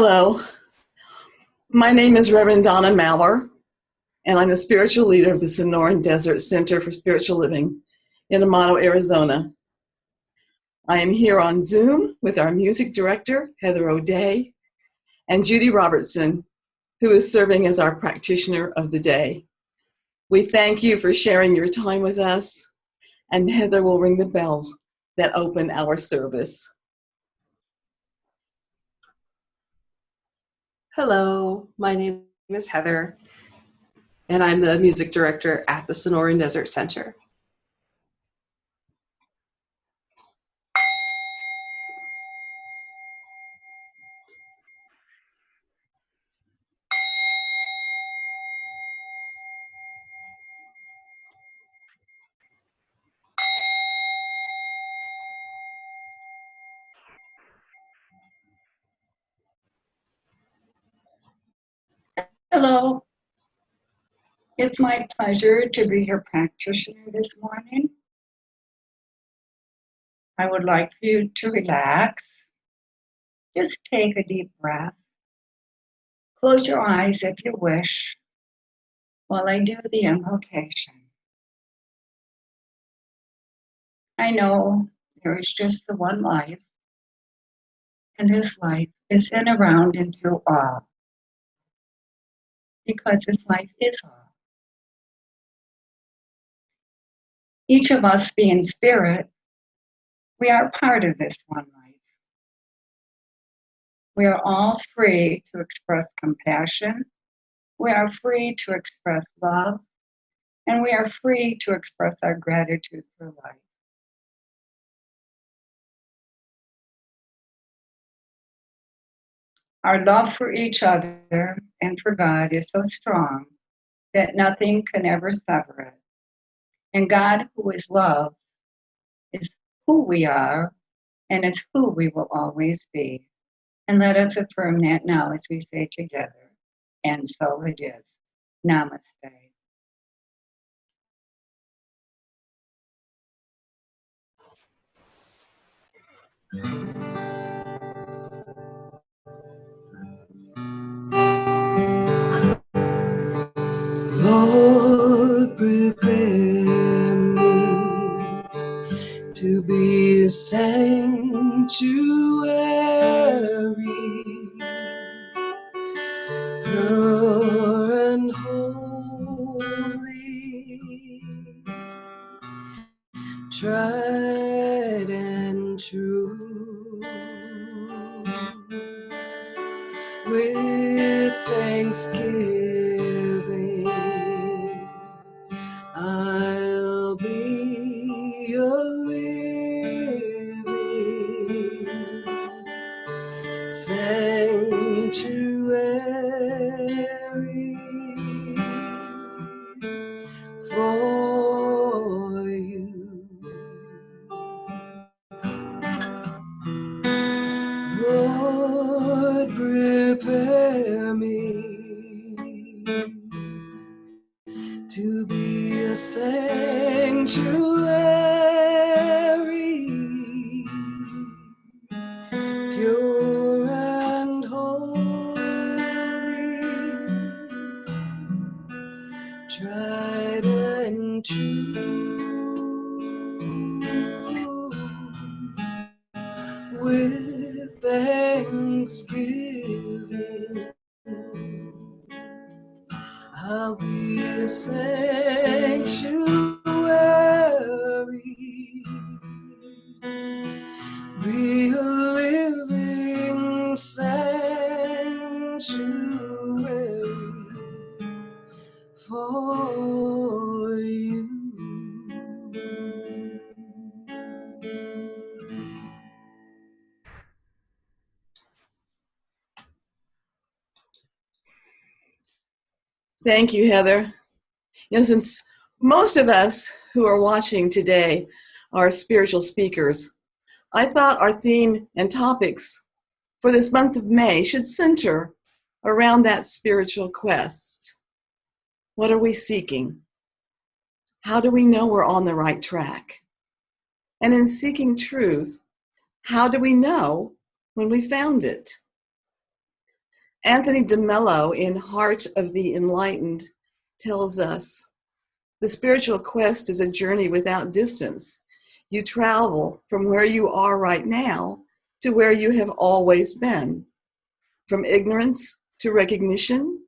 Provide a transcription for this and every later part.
Hello, my name is Reverend Donna Maurer, and I'm the spiritual leader of the Sonoran Desert Center for Spiritual Living in Amano, Arizona. I am here on Zoom with our music director, Heather O'Day, and Judy Robertson, who is serving as our practitioner of the day. We thank you for sharing your time with us, and Heather will ring the bells that open our service. Hello, my name is Heather, and I'm the music director at the Sonoran Desert Center. Hello. It's my pleasure to be your practitioner this morning. I would like for you to relax. Just take a deep breath. Close your eyes if you wish while I do the invocation. I know there is just the one life, and this life is in, around, and through all, because this life is all. Each of us being spirit, we are part of this one life. We are all free to express compassion. We are free to express love. And we are free to express our gratitude for life. Our love for each other and for God is so strong that nothing can ever sever it. And God, who is love, is who we are and is who we will always be. And let us affirm that now as we say together, and so it is. Namaste. Lord, prepare me to be a sanctuary, pure and holy, tried and true, with thanksgiving. I'll be a living sanctuary for you. Lord, prepare me to be a sanctuary, pure and holy, tried and true, with thanksgiving. I'll be a sanctuary, be a living sanctuary for you. Thank you, Heather. Since most of us who are watching today are spiritual speakers, I thought our theme and topics for this month of May should center around that spiritual quest. What are we seeking? How do we know we're on the right track? And in seeking truth, how do we know when we found it? Anthony DeMello in Heart of the Enlightened tells us, the spiritual quest is a journey without distance. You travel from where you are right now to where you have always been, from ignorance to recognition,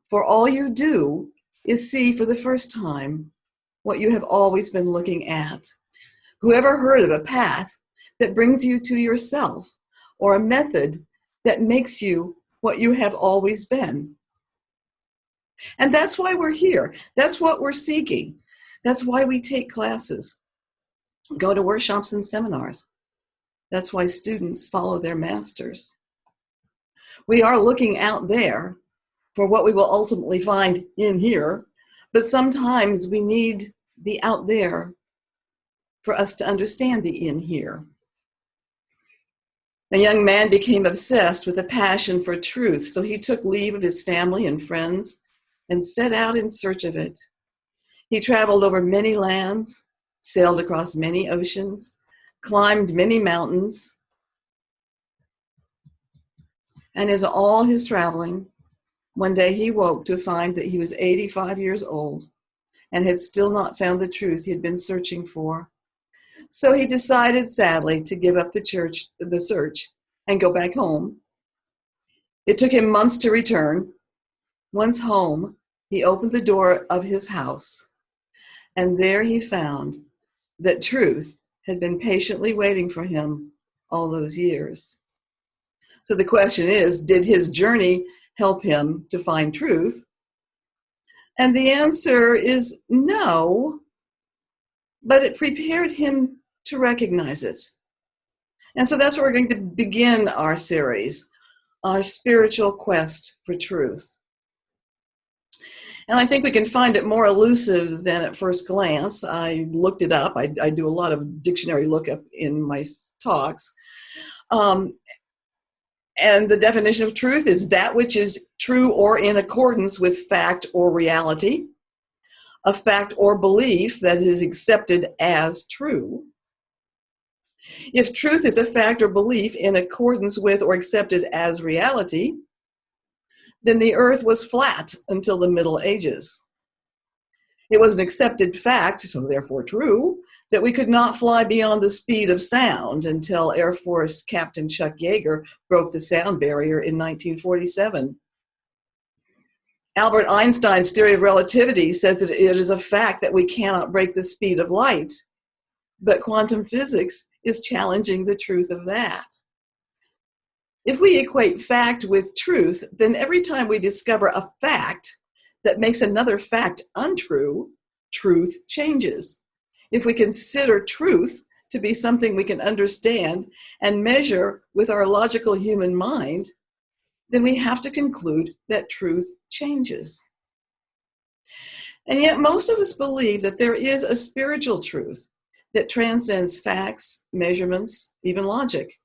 for all you do is see for the first time what you have always been looking at. Whoever heard of a path that brings you to yourself, or a method that makes you what you have always been? And that's why we're here. That's what we're seeking. That's why we take classes, go to workshops and seminars. That's why students follow their masters. We are looking out there for what we will ultimately find in here, but sometimes we need the out there for us to understand the in here. A young man became obsessed with a passion for truth, so he took leave of his family and friends and set out in search of it. He traveled over many lands, sailed across many oceans, climbed many mountains, and in all his traveling, one day he woke to find that he was 85 years old and had still not found the truth he had been searching for. So he decided, sadly, to give up the search and go back home. It took him months to return. Once home, he opened the door of his house, and there he found that truth had been patiently waiting for him all those years. So the question is, did his journey help him to find truth? And the answer is no, but it prepared him to recognize it. And so that's where we're going to begin our series, our spiritual quest for truth. And I think we can find it more elusive than at first glance. I looked it up. I do a lot of dictionary lookup in my talks. And the definition of truth is that which is true or in accordance with fact or reality, a fact or belief that is accepted as true. If truth is a fact or belief in accordance with or accepted as reality, then the earth was flat until the Middle Ages. It was an accepted fact, so therefore true, that we could not fly beyond the speed of sound until Air Force Captain Chuck Yeager broke the sound barrier in 1947. Albert Einstein's theory of relativity says that it is a fact that we cannot break the speed of light, but quantum physics is challenging the truth of that. If we equate fact with truth, then every time we discover a fact that makes another fact untrue, truth changes. If we consider truth to be something we can understand and measure with our logical human mind, then we have to conclude that truth changes. And yet most of us believe that there is a spiritual truth that transcends facts, measurements, even logic.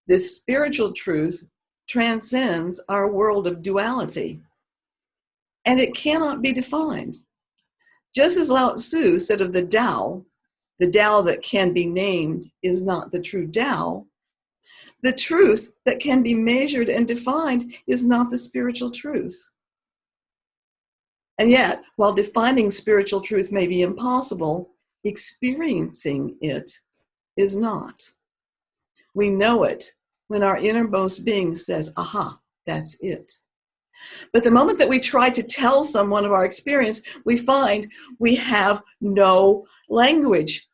This spiritual truth transcends our world of duality, and it cannot be defined. Just as Lao Tzu said of the Tao that can be named is not the true Tao, the truth that can be measured and defined is not the spiritual truth. And yet, while defining spiritual truth may be impossible, experiencing it is not. We know it when our innermost being says, aha, that's it. But the moment that we try to tell someone of our experience, we find we have no language.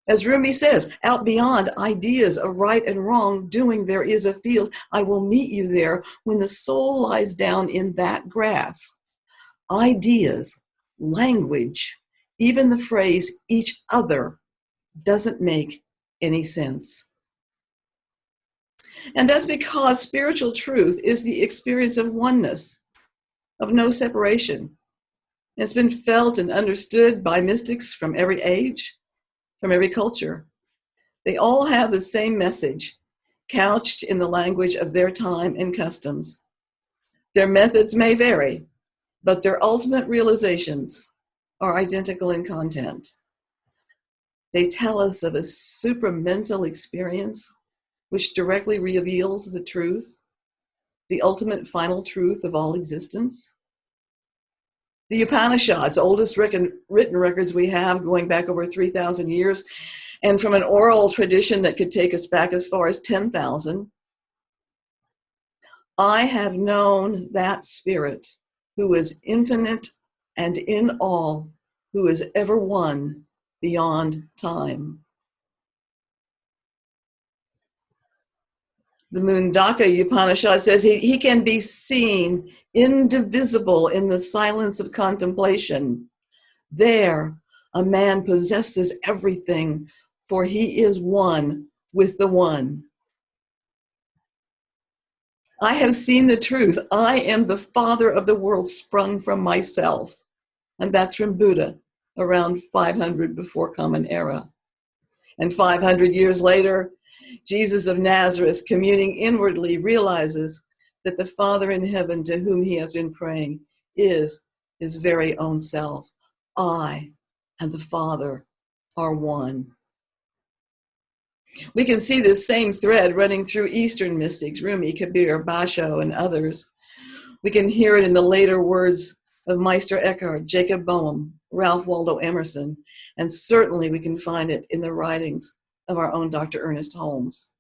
As Rumi says, out beyond ideas of right and wrong doing, there is a field. I will meet you there when the soul lies down in that grass. Ideas, language, even the phrase each other doesn't make any sense. And that's because spiritual truth is the experience of oneness, of no separation. It's been felt and understood by mystics from every age, from every culture. They all have the same message, couched in the language of their time and customs. Their methods may vary, but their ultimate realizations are identical in content. They tell us of a supramental experience which directly reveals the truth, the ultimate final truth of all existence? The Upanishads, oldest written records we have going back over 3,000 years, and from an oral tradition that could take us back as far as 10,000. I have known that spirit who is infinite and in all, who is ever one beyond time. The Mundaka Upanishad says he can be seen indivisible in the silence of contemplation. There, a man possesses everything, for he is one with the one. I have seen the truth. I am the father of the world sprung from myself. And that's from Buddha, around 500 before Common Era. And 500 years later, Jesus of Nazareth, communing inwardly, realizes that the Father in heaven to whom he has been praying is his very own self. I and the Father are one. We can see this same thread running through Eastern mystics, Rumi, Kabir, Basho, and others. We can hear it in the later words of Meister Eckhart, Jacob Boehm, Ralph Waldo Emerson, and certainly we can find it in the writings of our own Dr. Ernest Holmes.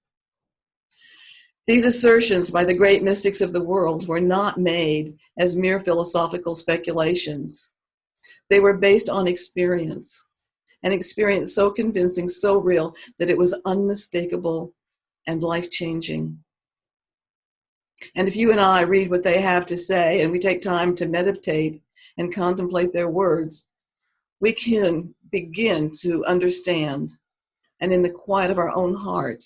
These assertions by the great mystics of the world were not made as mere philosophical speculations. They were based on experience, an experience so convincing, so real, that it was unmistakable and life-changing. And if you and I read what they have to say, and we take time to meditate and contemplate their words, we can begin to understand, and in the quiet of our own heart,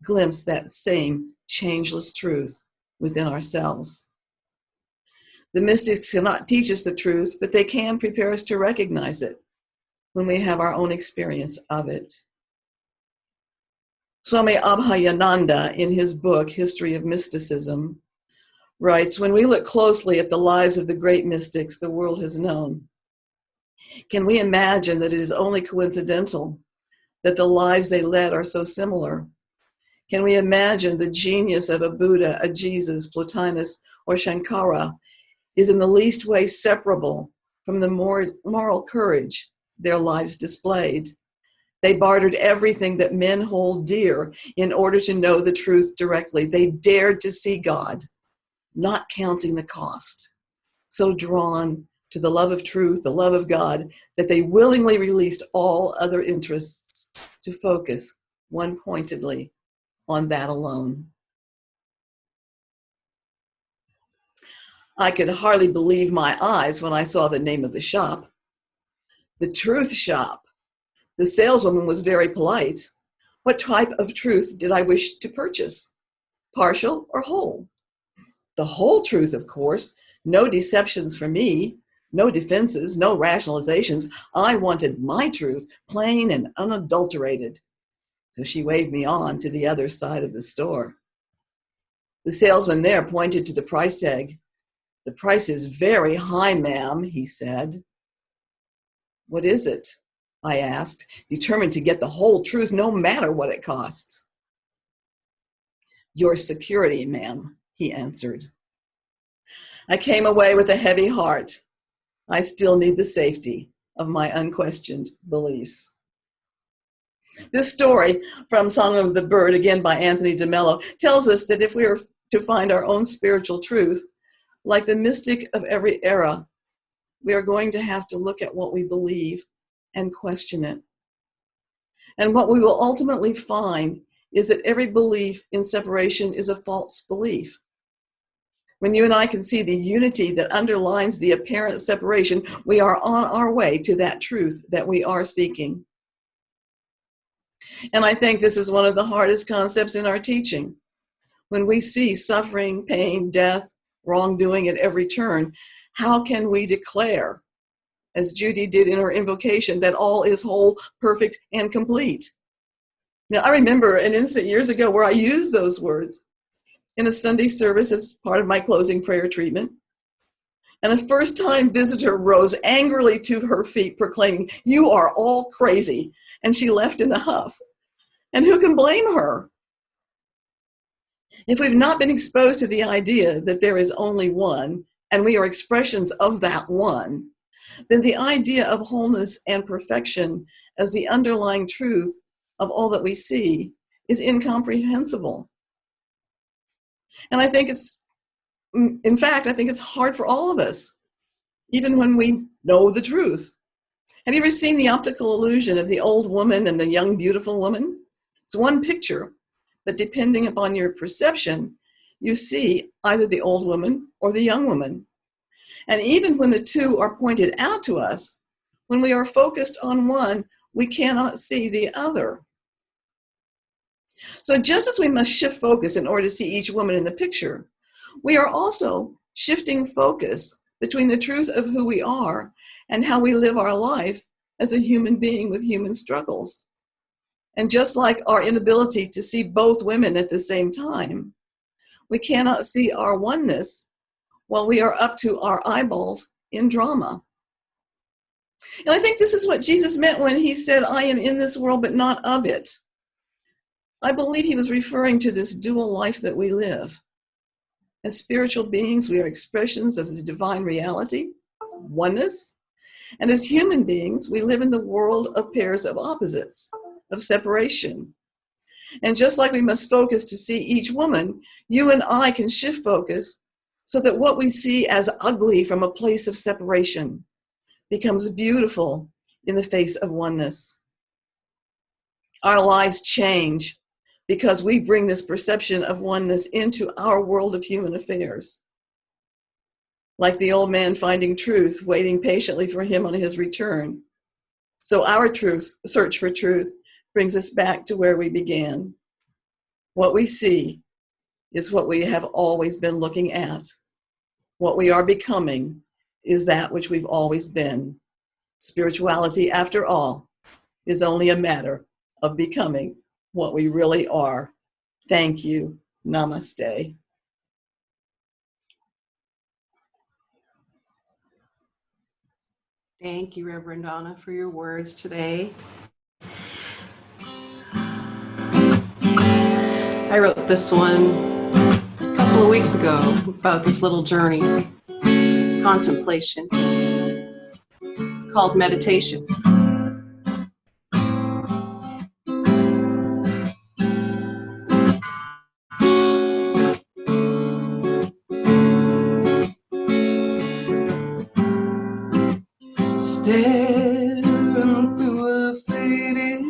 glimpse that same changeless truth within ourselves. The mystics cannot teach us the truth, but they can prepare us to recognize it when we have our own experience of it. Swami Abhayananda, in his book, History of Mysticism, writes, when we look closely at the lives of the great mystics the world has known, can we imagine that it is only coincidental that the lives they led are so similar? Can we imagine the genius of a Buddha, a Jesus, Plotinus, or Shankara is in the least way separable from the moral courage their lives displayed? They bartered everything that men hold dear in order to know the truth directly. They dared to see God, not counting the cost, so drawn to the love of truth, the love of God, that they willingly released all other interests to focus one-pointedly on that alone. I could hardly believe my eyes when I saw the name of the shop. The Truth Shop. The saleswoman was very polite. What type of truth did I wish to purchase? Partial or whole? The whole truth, of course. No deceptions for me, no defenses, no rationalizations. I wanted my truth, plain and unadulterated. So she waved me on to the other side of the store. The salesman there pointed to the price tag. The price is very high, ma'am, he said. What is it? I asked, determined to get the whole truth no matter what it costs. Your security, ma'am, he answered. I came away with a heavy heart. I still need the safety of my unquestioned beliefs. This story from Song of the Bird, again by Anthony DeMello, tells us that if we are to find our own spiritual truth, like the mystic of every era, we are going to have to look at what we believe and question it. And what we will ultimately find is that every belief in separation is a false belief. When you and I can see the unity that underlines the apparent separation, we are on our way to that truth that we are seeking. And I think this is one of the hardest concepts in our teaching. When we see suffering, pain, death, wrongdoing at every turn, how can we declare, as Judy did in her invocation, that all is whole, perfect, and complete? Now, I remember an incident years ago where I used those words in a Sunday service as part of my closing prayer treatment. And a first-time visitor rose angrily to her feet, proclaiming, "You are all crazy." And she left in a huff. And who can blame her? If we've not been exposed to the idea that there is only one, and we are expressions of that one, then the idea of wholeness and perfection as the underlying truth of all that we see is incomprehensible. And I think I think it's hard for all of us, even when we know the truth. Have you ever seen the optical illusion of the old woman and the young, beautiful woman? It's one picture, but depending upon your perception, you see either the old woman or the young woman. And even when the two are pointed out to us, when we are focused on one, we cannot see the other. So just as we must shift focus in order to see each woman in the picture, we are also shifting focus between the truth of who we are and how we live our life as a human being with human struggles. And just like our inability to see both women at the same time, we cannot see our oneness while we are up to our eyeballs in drama. And I think this is what Jesus meant when he said, I am in this world, but not of it. I believe he was referring to this dual life that we live. As spiritual beings, we are expressions of the divine reality, oneness. And as human beings, we live in the world of pairs of opposites, of separation. And just like we must focus to see each woman, you and I can shift focus so that what we see as ugly from a place of separation becomes beautiful in the face of oneness. Our lives change because we bring this perception of oneness into our world of human affairs. Like the old man finding truth, waiting patiently for him on his return. So our search for truth brings us back to where we began. What we see is what we have always been looking at. What we are becoming is that which we've always been. Spirituality, after all, is only a matter of becoming what we really are. Thank you. Namaste. Thank you, Reverend Donna, for your words today. I wrote this one a couple of weeks ago about this little journey, contemplation. It's called meditation. Staring through a faded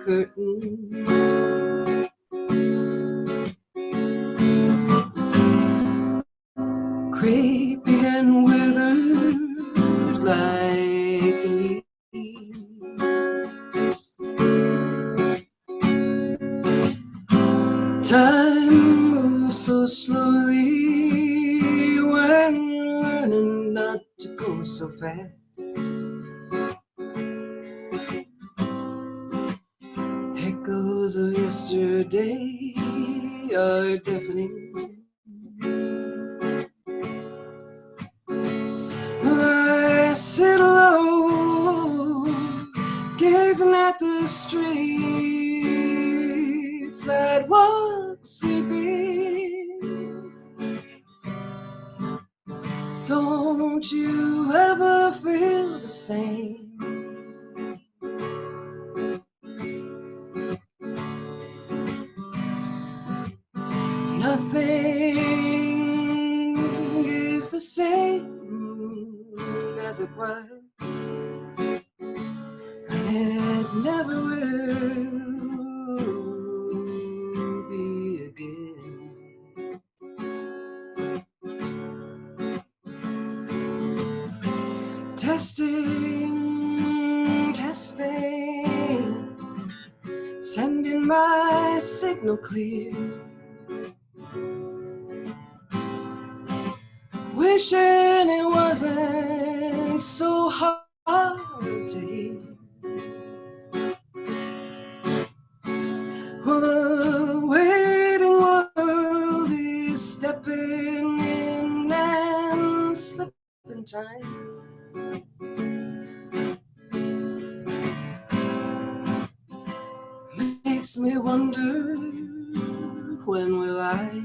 curtain, creepy and withered like leaves. Time moves so slowly when learning not to go so fast. Echoes of yesterday are deafening. I sit alone, gazing at the street, sidewalk sleeping. Don't you ever feel the same? Nothing is the same as it was, and it never will be again. Testing, testing, sending my signal clear. Wishing it wasn't so hard to hear. Well, the waiting world is stepping in and slipping time. Makes me wonder when will I?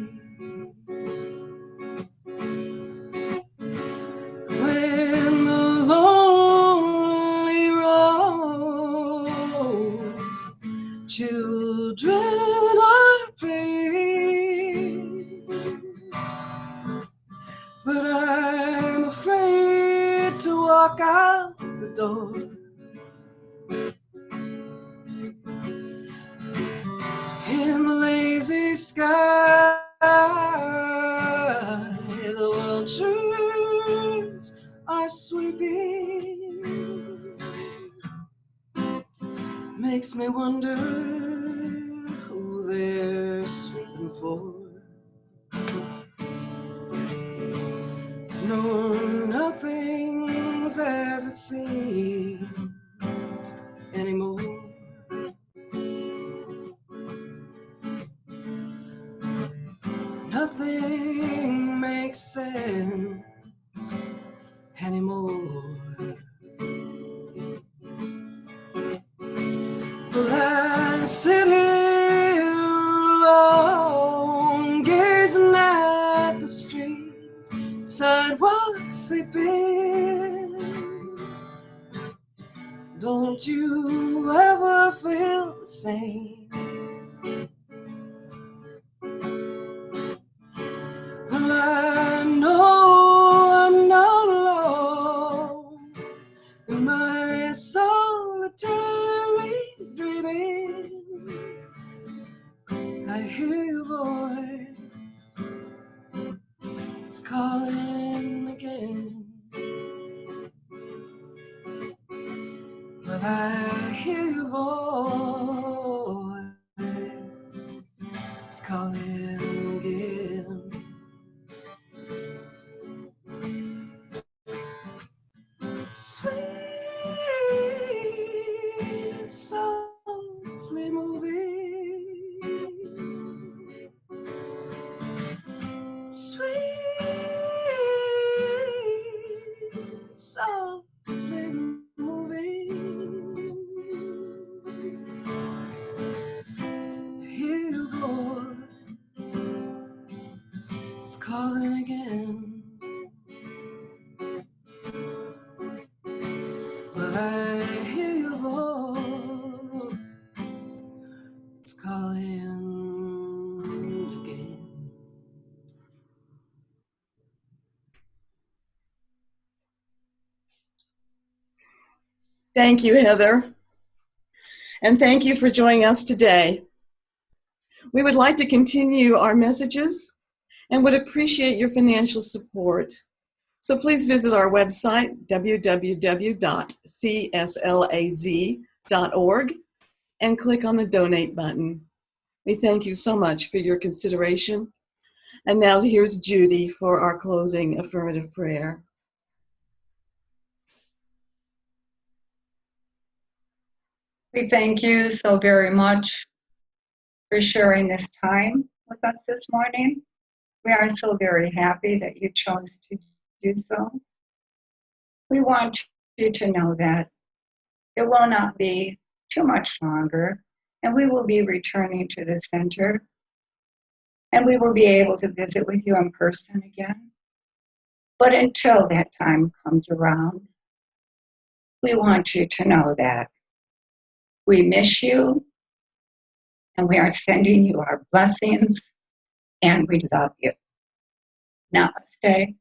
When the lonely road, children are playing, but I'm afraid to walk out the door. In the lazy sky, the vultures are sweeping. Makes me wonder who they're sweeping for. No, nothing's as it seems anymore. Nothing makes sense anymore. Well, I sit here alone, gazing at the street, sidewalk sleeping. Don't you ever feel the same? Well, I know I'm not alone in my solitary dreaming. I hear your voice, it's calling again. Well, I hear your voice, it's calling again. Sweet, softly moving. Sweet, softly moving. Hear your voice, it's calling again. Well, I hear your voice, it's calling again. Thank you, Heather. And thank you for joining us today. We would like to continue our messages and would appreciate your financial support. So please visit our website, www.cslaz.org, and click on the donate button. We thank you so much for your consideration. And now here's Judy for our closing affirmative prayer. We thank you so very much for sharing this time with us this morning. We are so very happy that you chose to do so. We want you to know that it will not be too much longer, and we will be returning to the center, and we will be able to visit with you in person again. But until that time comes around, we want you to know that we miss you, and we are sending you our blessings, and we love you. Namaste.